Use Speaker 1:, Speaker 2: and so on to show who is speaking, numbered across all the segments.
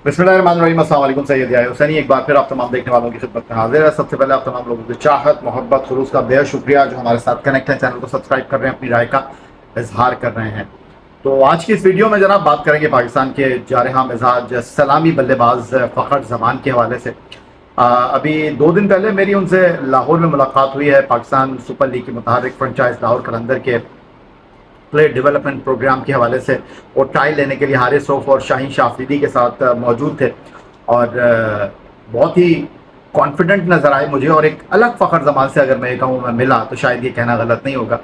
Speaker 1: बिस्मिल्लाहिर्रहमानिर्रहीम, अस्सलाम वालेकुम। सैयद याहिया हुसैनी एक बार फिर आप तमाम देखने वालों की खिदमत में हाजिर है। सबसे पहले आप तमाम लोगों की चाहत, मोहब्बत, खुलूस का बेहद शुक्रिया जो हमारे साथ कनेक्ट हैं, चैनल को सब्सक्राइब कर रहे हैं, अपनी राय का इजहार कर रहे हैं। तो आज की इस वीडियो में जनाब बात करेंगे पाकिस्तान के जारहां मिजाज सलामी बल्लेबाज फ़खर जमान के हवाले से। अभी 2 दिन पहले मेरी उनसे लाहौर में मुलाकात हुई है। पाकिस्तान सुपर लीग के मुताबिक फ्रेंचाइज लाहौर कलंदर के प्लेयर डेवलपमेंट प्रोग्राम के हवाले से वो ट्रायल लेने के लिए हारिस रऊफ और शाहीन शाह अफरीदी के साथ मौजूद थे और बहुत ही कॉन्फिडेंट नज़र आए मुझे। और एक अलग फ़खर जमान से अगर मैं ये कहूँ मैं मिला तो शायद ये कहना गलत नहीं होगा।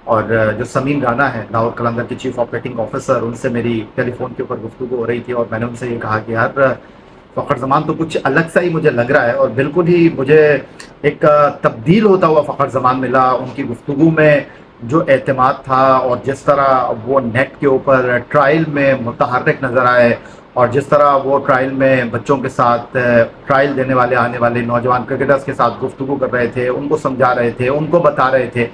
Speaker 1: और जो समीम राना है लाहौर कलंदर के चीफ ऑपरेटिंग ऑफिसर, उनसे मेरी टेलीफोन के ऊपर गुफ्तगू हो रही थी और मैंने उनसे ये कहा कि यार फ़खर जमान तो कुछ अलग सा ही मुझे लग रहा है और बिल्कुल ही मुझे एक तब्दील होता हुआ फ़खर जमान मिला। उनकी गुफ्तगू में जो एतमाद था और जिस तरह वो नेट के ऊपर ट्रायल में मुतहर्रिक नज़र आए और जिस तरह वो ट्रायल में बच्चों के साथ ट्रायल देने वाले आने वाले नौजवान क्रिकेटर्स के साथ गुफ्तगू कर रहे थे, उनको समझा रहे थे, उनको बता रहे थे,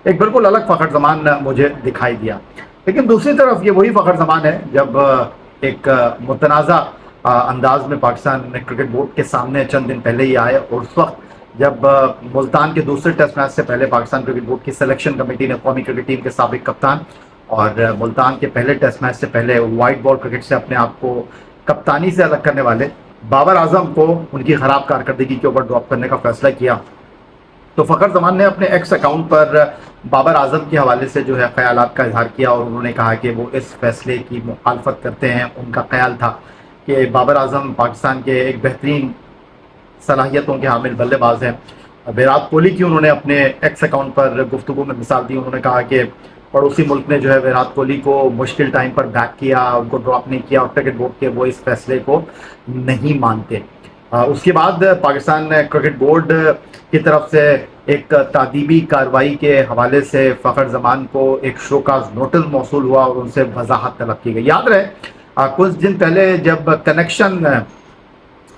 Speaker 1: एक बिल्कुल अलग फ़खर जमान मुझे दिखाई दिया। लेकिन दूसरी तरफ ये वही फ़खर जमान है जब एक मुतनाज़ा अंदाज में पाकिस्तान क्रिकेट बोर्ड के सामने चंद दिन पहले ही आए और उस वक्त जब मुल्तान के दूसरे टेस्ट मैच से पहले पाकिस्तान क्रिकेट बोर्ड की सिलेक्शन कमेटी ने कौमी क्रिकेट टीम के साबिक कप्तान और मुल्तान के पहले टेस्ट मैच से पहले वाइट बॉल क्रिकेट से अपने आप को कप्तानी से अलग करने वाले बाबर आजम को उनकी ख़राब कारकर्दगी के ऊपर ड्रॉप करने का फैसला किया, तो फ़खर जमान ने अपने एक्स अकाउंट पर बाबर आजम के हवाले से जो है ख्यालात का इजहार किया और उन्होंने कहा कि वो इस फैसले की मुखालफत करते हैं। उनका ख्याल था कि बाबर आजम पाकिस्तान के एक बेहतरीन सलाहियतों के हामिल बल्लेबाज हैं। विराट कोहली की उन्होंने अपने एक्स अकाउंट पर गुफ्तगू में मिसाल दी। उन्होंने कहा कि पड़ोसी मुल्क ने जो है विराट कोहली को मुश्किल टाइम पर बैक किया, उनको ड्रॉप नहीं किया और क्रिकेट बोर्ड के वो इस फैसले को नहीं मानते। उसके बाद पाकिस्तान क्रिकेट बोर्ड की तरफ से एक तादीबी कार्रवाई के हवाले से फ़खर जमान को एक शोकाज नोटिस मौसूल हुआ और उनसे वजाहत तलब की गई। याद रहे कुछ दिन पहले जब कनेक्शन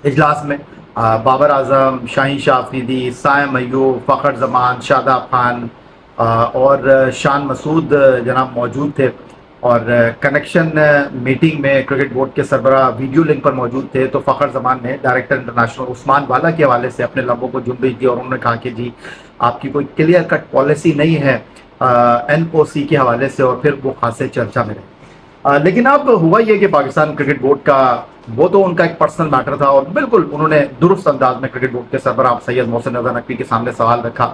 Speaker 1: इजलास में बाबर आजम, शाहीन शाह अफरीदी, साइम अय्यूब, फ़खर जमान, शादाब खान और शान मसूद जनाब मौजूद थे और कनेक्शन मीटिंग में क्रिकेट बोर्ड के सरबराह वीडियो लिंक पर मौजूद थे। तो फ़खर जमान ने डायरेक्टर इंटरनेशनल उस्मान वाला के हवाले से अपने लबों को जुम्बिश दी और उन्होंने कहा कि जी आपकी कोई क्लियर कट पॉलिसी नहीं है NOC के हवाले से, और फिर वो खासे चर्चा में रहे। लेकिन अब हुआ ये कि पाकिस्तान क्रिकेट बोर्ड का वो तो उनका एक पर्सनल मैटर था और बिल्कुल उन्होंने दुरुस्त अंदाज में क्रिकेट बोर्ड के सरबराह सैयद मोहसिन रज़ा नकवी के सामने सवाल रखा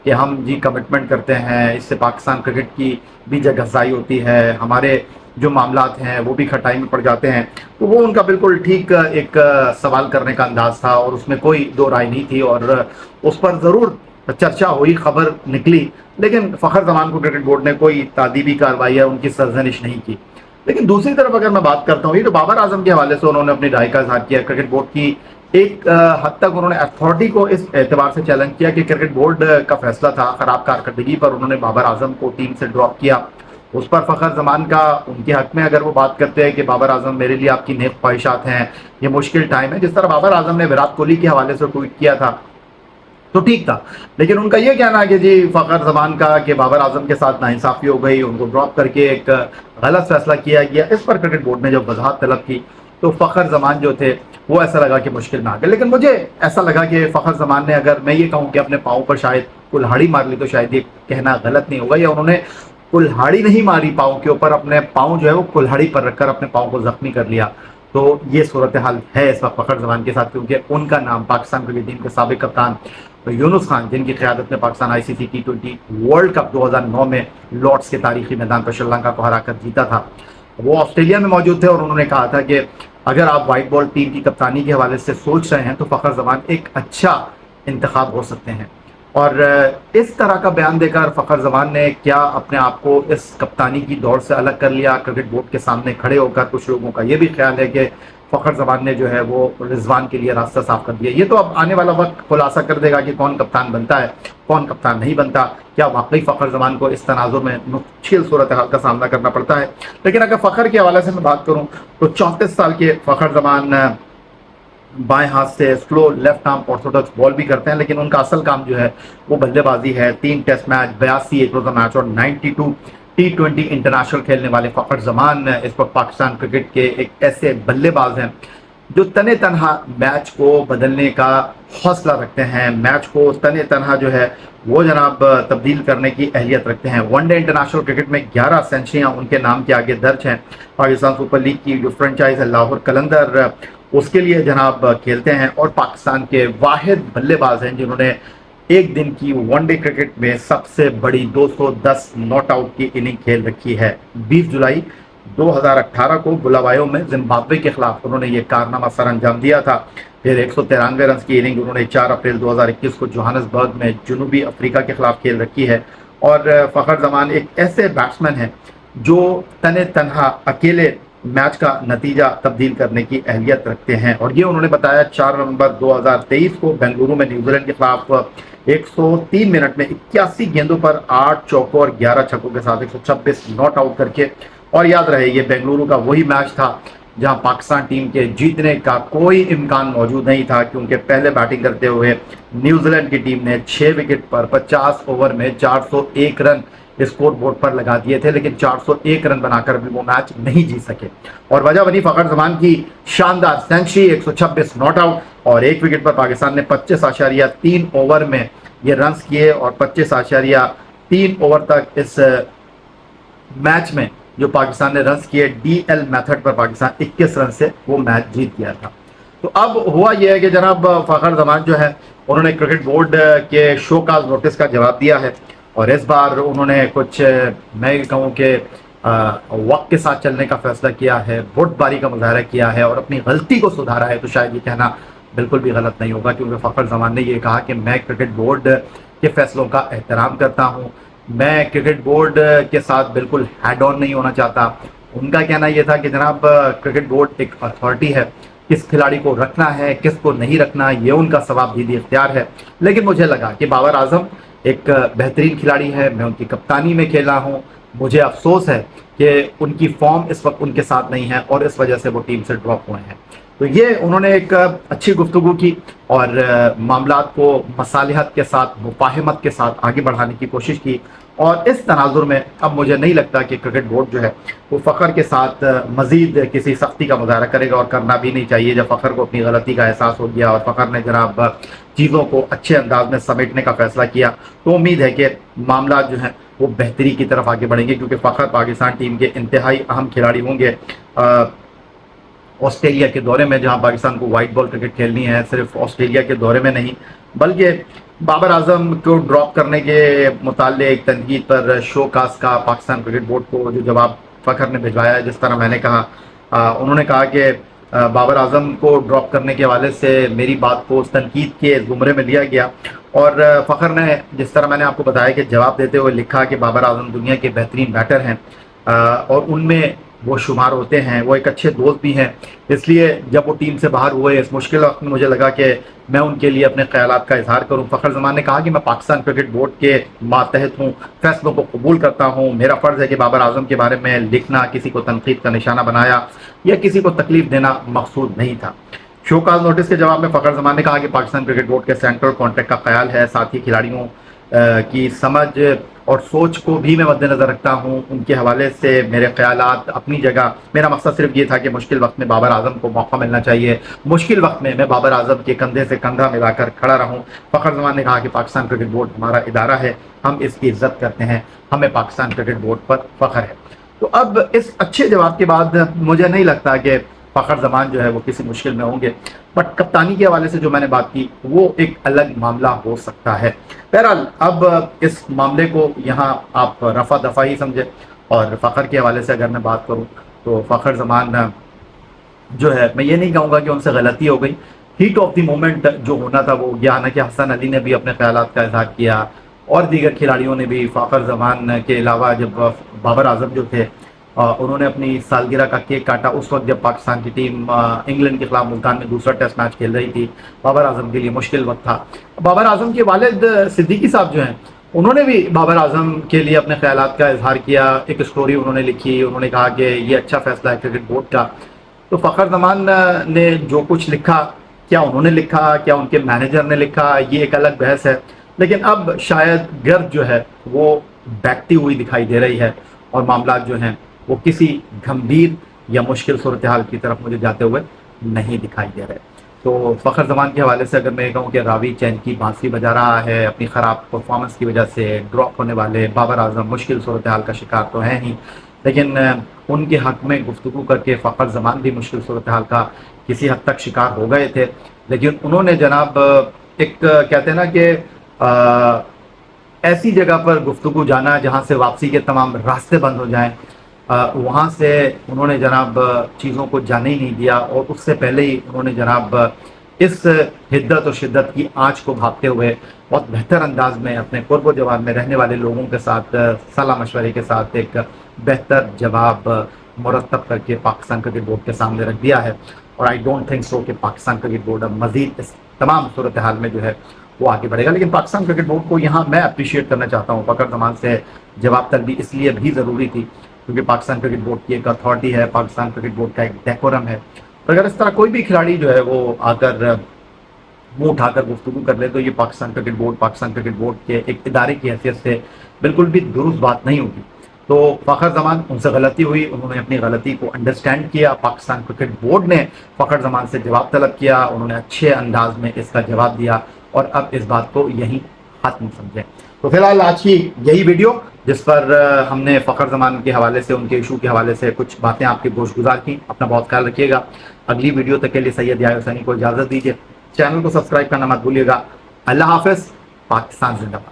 Speaker 1: कि हम जी कमिटमेंट करते हैं, इससे पाकिस्तान क्रिकेट की भी जगहज़ाई होती है, हमारे जो मामलात हैं वो भी खटाई में पड़ जाते हैं। तो वो उनका बिल्कुल ठीक एक सवाल करने का अंदाज़ था और उसमें कोई दो राय नहीं थी और उस पर ज़रूर चर्चा हुई, खबर निकली, लेकिन फ़खर जमान को क्रिकेट बोर्ड ने कोई तादीबी कार्रवाई या उनकी सरजनिश नहीं की। लेकिन दूसरी तरफ अगर मैं बात करता हूँ, ये तो बाबर आजम के हवाले से उन्होंने अपनी राय का इजहार किया। क्रिकेट बोर्ड की एक हद तक उन्होंने अथॉरिटी को इस एतबार से चैलेंज किया कि क्रिकेट बोर्ड का फैसला था खराब कारकर्दगी पर, उन्होंने बाबर आजम को टीम से ड्रॉप किया। उस पर फ़खर जमान का उनके हक में अगर वो बात करते हैं कि बाबर आजम मेरे लिए आपकी नेक ख्वाहिशात हैं, ये मुश्किल टाइम है, जिस तरह बाबर आजम ने विराट कोहली के हवाले से ट्वीट किया था तो ठीक था। लेकिन उनका ये कहना है कि जी फ़खर जमान का कि बाबर आजम के साथ नाइंसाफ़ी हो गई, उनको ड्रॉप करके एक गलत फैसला किया गया, इस पर क्रिकेट बोर्ड ने जब वजाहत तलब की तो फ़खर जमान जो थे वो ऐसा लगा कि मुश्किल में आ गए। लेकिन मुझे ऐसा लगा कि फ़खर जमान ने, अगर मैं ये कहूँ कि अपने पाँव पर शायद कुल्हाड़ी मार ली तो शायद ये कहना गलत नहीं होगा, या उन्होंने कुल्हाड़ी नहीं मारी पाँव के ऊपर, अपने पाँव जो है वो कुल्हाड़ी पर रखकर अपने पाँव को जख्मी कर लिया। तो ये सूरत हाल है इस वक्त फ़खर जमान के साथ, क्योंकि उनका नाम पाकिस्तान क्रिकेट टीम के साबिक कप्तान यूनुस खान, जिनकी क़यादत में Pakistan ICC T20 world cup 2009 में लॉर्ड्स के तारीखी मैदान पर श्रीलंका को हराकर जीता था, वो ऑस्ट्रेलिया में मौजूद थे और उन्होंने कहा था कि अगर आप वाइट बॉल टीम की कप्तानी के हवाले से सोच रहे हैं तो फ़खर जमान एक अच्छा इंतखाब हो सकते हैं। और इस तरह का बयान देकर फ़खर जमान ने क्या अपने आप को इस कप्तानी की दौड़ से अलग कर लिया? क्रिकेट बोर्ड के सामने खड़े होकर कुछ लोगों का ये भी ख्याल है कि फ़खर जमान ने जो है वो रिजवान के लिए रास्ता साफ कर दिया। ये तो अब आने वाला वक्त खुलासा कर देगा कि कौन कप्तान बनता है, कौन कप्तान नहीं बनता। क्या वाकई फ़खर जमान को इस तनाजुर में मुश्किल सूरत हाल का सामना करना पड़ता है? लेकिन अगर फ़खर के हवाले से मैं बात करूँ तो 34 साल के फ़खर जमान बाएं हाथ से slow left arm Orthodox ball भी करते हैं, लेकिन उनका असल काम जो है वो बल्लेबाजी है। 3 टेस्ट मैच, 82 एक रोज़ा मैच और 92 T20 इंटरनेशनल खेलने वाले फ़खर जमान इस वक्त पाकिस्तान क्रिकेट के एक ऐसे बल्लेबाज हैं جو तने तनहा मैच को बदलने का हौसला रखते हैं, मैच को तने तनहा जो है वो जनाब तब्दील करने की अहलियत रखते हैं। वनडे इंटरनेशनल क्रिकेट में 11 सेंचुरियां उनके नाम के आगे दर्ज हैं। पाकिस्तान सुपर लीग की जो फ्रेंचाइज है लाहौर कलंदर, उसके लिए जनाब खेलते हैं और पाकिस्तान के वाहिद बल्लेबाज हैं जिन्होंने एक दिन की वनडे क्रिकेट में सबसे बड़ी 210 नॉट आउट की इनिंग खेल रखी है। 20 जुलाई 2018 को बुलावायो में जिम्बाब्वे के खिलाफ उन्होंने ये कारनामा सर अंजाम दिया था। फिर 193 रन की इनिंग उन्होंने 4 अप्रैल 2021 को जोहानसबर्ग में जनूबी अफ्रीका के खिलाफ खेल रखी है। और फ़खर जमान एक ऐसे बैट्समैन हैं जो तने तनहा अकेले मैच का नतीजा तब्दील करने की अहलियत रखते हैं। और ये उन्होंने बताया 4 नवंबर 2023 को बेंगलुरु में न्यूजीलैंड के खिलाफ 103 मिनट में 81 गेंदों पर 8 चौकों और 11 छक्कों के साथ 126 नॉट आउट करके। और याद रहे ये बेंगलुरु का वही मैच था जहां पाकिस्तान टीम के जीतने का कोई इम्कान मौजूद नहीं था, क्योंकि पहले बैटिंग करते हुए न्यूजीलैंड की टीम ने 6 विकेट पर 50 ओवर में 401 रन स्कोर बोर्ड पर लगा दिए थे, लेकिन 401 रन बनाकर भी वो मैच नहीं जीत सके। और वजह बनी फ़खर जमान की शानदार सेंचुरी, 126 नॉट आउट और 1 विकेट पर पाकिस्तान ने 25.3 ओवर में ये रन किए और 25.3 ओवर तक इस मैच में जो पाकिस्तान ने रन किए डीएल मेथड पर पाकिस्तान 21 रन से वो मैच जीत गया था। तो अब हुआ यह है कि जनाब फ़खर जमान जो है उन्होंने क्रिकेट बोर्ड के शो काज नोटिस का जवाब दिया है और इस बार उन्होंने कुछ मैं कहूँ कि वक्त के साथ चलने का फैसला किया है, बुर्दबारी का मुजाहरा किया है और अपनी गलती को सुधारा है। तो शायद ये कहना बिल्कुल भी गलत नहीं होगा, क्योंकि फ़खर जमान ने ये कहा कि मैं क्रिकेट बोर्ड के फैसलों का एहतराम करता हूँ, मैं क्रिकेट बोर्ड के साथ बिल्कुल हेड ऑन नहीं होना चाहता। उनका कहना यह था कि जनाब क्रिकेट बोर्ड एक अथॉरिटी है, किस खिलाड़ी को रखना है किस को नहीं रखना ये उनका सवाबदीदी इख्तियार है। लेकिन मुझे लगा कि बाबर आजम एक बेहतरीन खिलाड़ी है, मैं उनकी कप्तानी में खेला हूँ, मुझे अफसोस है कि उनकी फॉर्म इस वक्त उनके साथ नहीं है और इस वजह से वो टीम से ड्रॉप हुए हैं। तो ये उन्होंने एक अच्छी गुफ्तगू की और मामलात को मसालिहत के साथ मुफाहमत के साथ आगे बढ़ाने की कोशिश की। और इस तनाजुर में अब मुझे नहीं लगता कि क्रिकेट बोर्ड जो है वो फ़खर के साथ मज़ीद किसी सख्ती का मुज़ाहरा करेगा और करना भी नहीं चाहिए। जब फ़खर को अपनी गलती का एहसास हो गया और फ़खर ने जनाब चीज़ों को अच्छे अंदाज में समेटने का फ़ैसला किया, तो उम्मीद है कि मामला जो हैं वो बेहतरी की तरफ आगे बढ़ेंगे, क्योंकि फ़खर पाकिस्तान टीम के इंतहाई अहम खिलाड़ी होंगे। ऑस्ट्रेलिया के दौरे में जहां पाकिस्तान को वाइट बॉल क्रिकेट खेलनी है, सिर्फ ऑस्ट्रेलिया के दौरे में नहीं बल्कि बाबर आजम को ड्रॉप करने के मुताल्लिक तनकीद पर शो कास्ट का पाकिस्तान क्रिकेट बोर्ड को जो जवाब फ़खर ने भिजवाया है, जिस तरह मैंने कहा उन्होंने कहा कि बाबर आजम को ड्रॉप करने के हवाले से मेरी बात को तनकीद के ज़ुमरे में लिया गया। और फ़खर ने जिस तरह मैंने आपको बताया कि जवाब देते हुए लिखा कि बाबर आजम दुनिया के बेहतरीन बैटर हैं और उनमें वो शुमार होते हैं, वो एक अच्छे दोस्त भी हैं, इसलिए जब वो टीम से बाहर हुए इस मुश्किल वक्त में मुझे लगा कि मैं उनके लिए अपने ख्यालात का इजहार करूं। फ़खर जमान ने कहा कि मैं पाकिस्तान क्रिकेट बोर्ड के मातहत हूं, फैसलों को कबूल करता हूं, मेरा फ़र्ज़ है कि बाबर आजम के बारे में लिखना किसी को तनकीद का निशाना बनाया या किसी को तकलीफ देना मकसूद नहीं था। शोकाज नोटिस के जवाब में फ़खर जमान ने कहा कि पाकिस्तान क्रिकेट बोर्ड के सेंट्रल कॉन्ट्रैक्ट का ख्याल है, साथ ही खिलाड़ियों की समझ और सोच को भी मैं मद्देनज़र रखता हूँ, उनके हवाले से मेरे ख्यालात अपनी जगह। मेरा मकसद सिर्फ ये था कि मुश्किल वक्त में बाबर आजम को मौका मिलना चाहिए, मुश्किल वक्त में मैं बाबर आजम के कंधे से कंधा मिलाकर खड़ा रहूँ। फ़खर जमान ने कहा कि पाकिस्तान क्रिकेट बोर्ड हमारा इदारा है, हम इसकी इज्जत करते हैं, हमें पाकिस्तान क्रिकेट बोर्ड पर फ़ख्र है। तो अब इस अच्छे जवाब के बाद मुझे नहीं लगता कि फ़खर जमान जो है वो किसी मुश्किल में होंगे, बट कप्तानी के हवाले से जो मैंने बात की वो एक अलग मामला हो सकता है। बहरहाल अब इस मामले को यहाँ आप रफ़ा दफ़ा ही समझे। और फ़खर के हवाले से अगर मैं बात करूँ तो फ़खर जमान जो है मैं ये नहीं कहूँगा कि उनसे गलती हो गई, हीट ऑफ द मोमेंट जो होना था वो गया। हालांकि हसन अली ने भी अपने ख्यालात का इजहार किया और दीगर खिलाड़ियों ने भी। फ़खर जमान के अलावा जब बाबर आजम जो थे उन्होंने अपनी सालगिरह का केक काटा उस वक्त जब पाकिस्तान की टीम इंग्लैंड के खिलाफ मुल्तान में दूसरा टेस्ट मैच खेल रही थी। बाबर आजम के लिए मुश्किल वक्त था। बाबर आजम के वालिद सिद्दीकी साहब जो हैं उन्होंने भी बाबर आजम के लिए अपने ख्यालात का इजहार किया, एक स्टोरी उन्होंने लिखी, उन्होंने कहा कि ये अच्छा फैसला है क्रिकेट बोर्ड का। तो फ़खर जमान ने जो कुछ लिखा, क्या उन्होंने लिखा क्या उनके मैनेजर ने लिखा, ये एक अलग बहस है, लेकिन अब शायद गर्द जो है वो बैठती हुई दिखाई दे रही है और मामला जो हैं वो किसी गंभीर या मुश्किल सूरत हाल की तरफ मुझे जाते हुए نہیں دکھائی دے رہے۔ تو فخر زمان کے حوالے سے اگر میں یہ کہوں کہ راوی چین کی بانسری بجا رہا ہے اپنی خراب پرفارمنس کی وجہ سے، ڈراپ ہونے والے بابر اعظم مشکل صورتحال کا شکار تو ہیں ہی، لیکن ان کے حق میں گفتگو کر کے فخر زمان بھی مشکل صورتحال کا کسی حد تک شکار ہو گئے تھے، لیکن انہوں نے جناب ایک کہتے ہیں نا کہ ایسی جگہ پر گفتگو جانا جہاں سے واپسی کے تمام راستے بند ہو جائیں، وہاں سے انہوں نے جناب چیزوں کو جانے ہی نہیں دیا، اور اس سے پہلے ہی انہوں نے جناب اس حدت و شدت کی آنچ کو بھاپتے ہوئے بہت بہتر انداز میں اپنے قرب و جوار میں رہنے والے لوگوں کے ساتھ صلاح مشورے کے ساتھ ایک بہتر جواب مرتب کر کے پاکستان کرکٹ بورڈ کے سامنے رکھ دیا ہے۔ اور آئی ڈونٹ تھنک سو کہ پاکستان کرکٹ بورڈ اب مزید اس تمام صورتحال میں جو ہے وہ آگے بڑھے گا، لیکن پاکستان کرکٹ بورڈ کو یہاں میں اپریشیٹ کرنا چاہتا ہوں۔ فخر زمان سے جواب طلبی اس لیے بھی ضروری تھی کیونکہ پاکستان کرکٹ بورڈ کی ایک اتھارٹی ہے، پاکستان کرکٹ بورڈ کا ایک ڈیکورم ہے، اور اگر اس طرح کوئی بھی کھلاڑی جو ہے وہ آ کر منہ اٹھا کر گفتگو کر لے تو یہ پاکستان کرکٹ بورڈ کے ایک ادارے کی حیثیت سے بالکل بھی درست بات نہیں ہوگی۔ تو فخر زمان ان سے غلطی ہوئی، انہوں نے اپنی غلطی کو انڈرسٹینڈ کیا، پاکستان کرکٹ بورڈ نے فخر زمان سے جواب طلب کیا، انہوں نے اچھے انداز میں اس کا جواب دیا، اور اب اس بات کو یہیں ختم سمجھیں۔ تو فی الحال آج کی یہی ویڈیو جس پر ہم نے فخر زمان کے حوالے سے، ان کے ایشو کے حوالے سے کچھ باتیں آپ کے گوش گزار کی۔ اپنا بہت خیال رکھیے گا۔ اگلی ویڈیو تک کے لیے سید یحییٰ حسینی کو اجازت دیجیے، چینل کو سبسکرائب کرنا مت بھولیے گا۔ اللہ حافظ، پاکستان زندہ باد۔